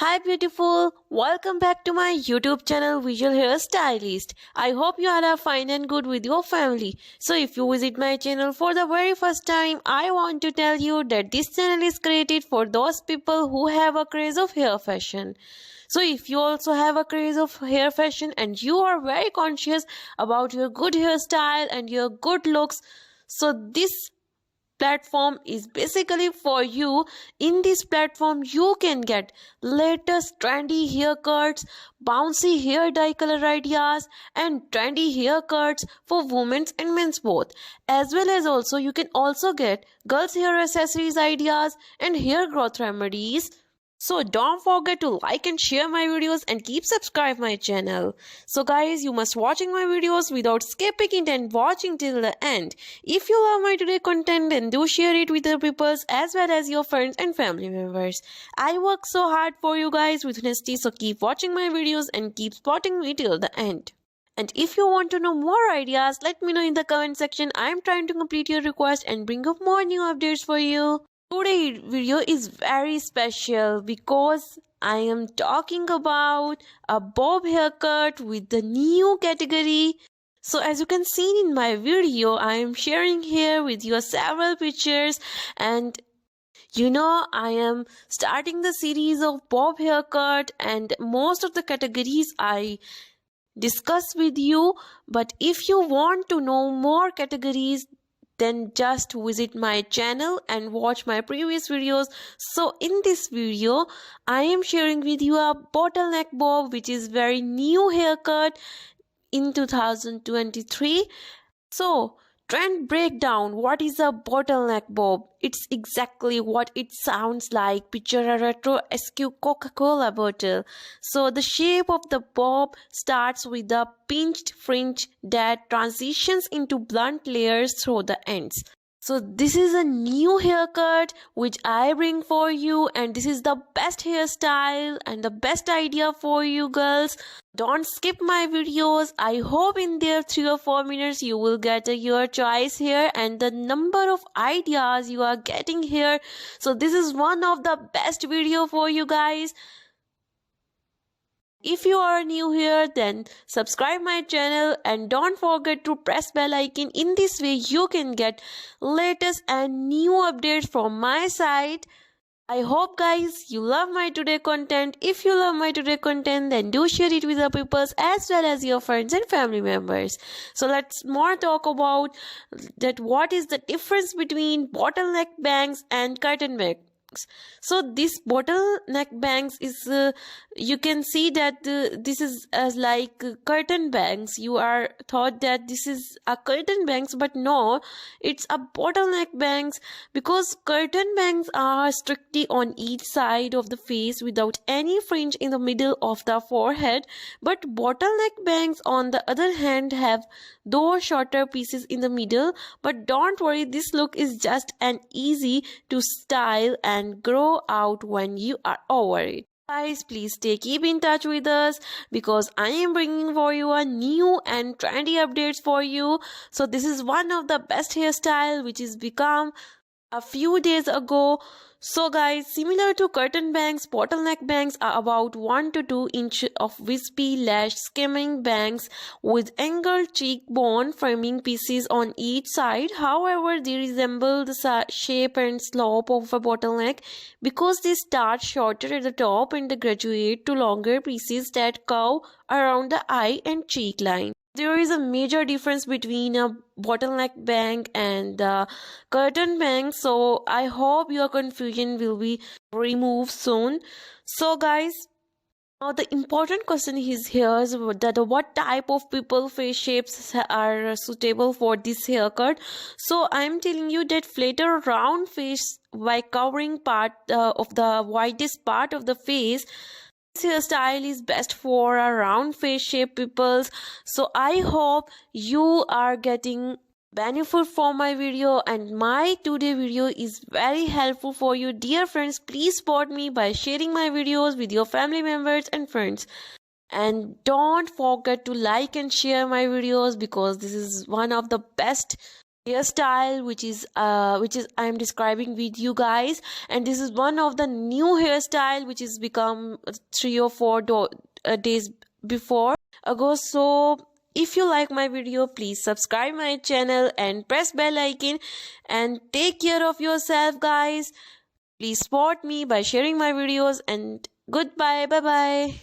Hi beautiful, welcome back to my YouTube channel Visual Hairstylist. I hope you all are fine and good with your family. So if you visit my channel for the very first time, I want to tell you that this channel is created for those people who have a craze of hair fashion. So if you also have a craze of hair fashion and you are very conscious about your good hairstyle and your good looks, so this platform is basically for you. In this platform you can get latest trendy haircuts, bouncy hair dye color ideas and trendy haircuts for women and men's both, as well as also you can also get girls hair accessories ideas and hair growth remedies. So don't forget to like and share my videos and keep subscribe my channel. So guys, you must watching my videos without skipping it and watching till the end. If you love my today content, then do share it with your people as well as your friends and family members. I work so hard for you guys with honesty, so keep watching my videos and keep supporting me till the end. And if you want to know more ideas, let me know in the comment section. I am trying to complete your request and bring up more new updates for you. Today's video is very special because I am talking about a bob haircut with the new category. So as you can see in my video, I am sharing here with you several pictures, and I am starting the series of bob haircut and most of the categories I discuss with you. But if you want to know more categories, then just visit my channel and watch my previous videos. So in this video I am sharing with you a bottleneck bob, which is very new haircut in 2023. So trend breakdown. What is a bottleneck bob? It's exactly what it sounds like. Picture a retro-esque Coca-Cola bottle. So the shape of the bob starts with a pinched fringe that transitions into blunt layers through the ends. So this is a new haircut which I bring for you, and this is the best hairstyle and the best idea for you girls. Don't skip my videos. I hope in there 3 or 4 minutes you will get your choice here and the number of ideas you are getting here. So this is one of the best video for you guys. If you are new here, then subscribe my channel and don't forget to press bell icon. In this way you can get latest and new updates from my side. I hope guys you love my today content. If you love my today content, then do share it with the people as well as your friends and family members. So let's more talk about that. What is the difference between bottleneck bangs and curtain bangs? So this bottleneck bangs is you can see that this is as like curtain bangs. You are thought that this is a curtain bangs, but no, it's a bottleneck bangs, because curtain bangs are strictly on each side of the face without any fringe in the middle of the forehead, but bottleneck bangs on the other hand have those shorter pieces in the middle. But don't worry, this look is just an easy to style and grow out when you are over it. Guys, please keep in touch with us because I am bringing for you a new and trendy updates for you. So this is one of the best hairstyle which is become a few days ago. So guys, similar to curtain bangs, bottleneck bangs are about 1 to 2 inch of wispy lash skimming bangs with angled cheekbone framing pieces on each side. However, they resemble the shape and slope of a bottleneck because they start shorter at the top and they graduate to longer pieces that curve around the eye and cheek line. There is a major difference between a bottleneck bang and the curtain bang, so I hope your confusion will be removed soon. So guys, now the important question is here is that what type of people face shapes are suitable for this haircut. So I am telling you that flat or round face by covering part of the widest part of the face. This hairstyle is best for a round face shape peoples. So I hope you are getting benefit from my video, and my today video is very helpful for you. Dear friends, please support me by sharing my videos with your family members and friends. And don't forget to like and share my videos because this is one of the best hairstyle which is I am describing with you guys, and this is one of the new hairstyle which is become 3 or 4 days before ago. So if you like my video, please subscribe my channel and press bell icon, and take care of yourself guys. Please support me by sharing my videos, and goodbye, bye bye.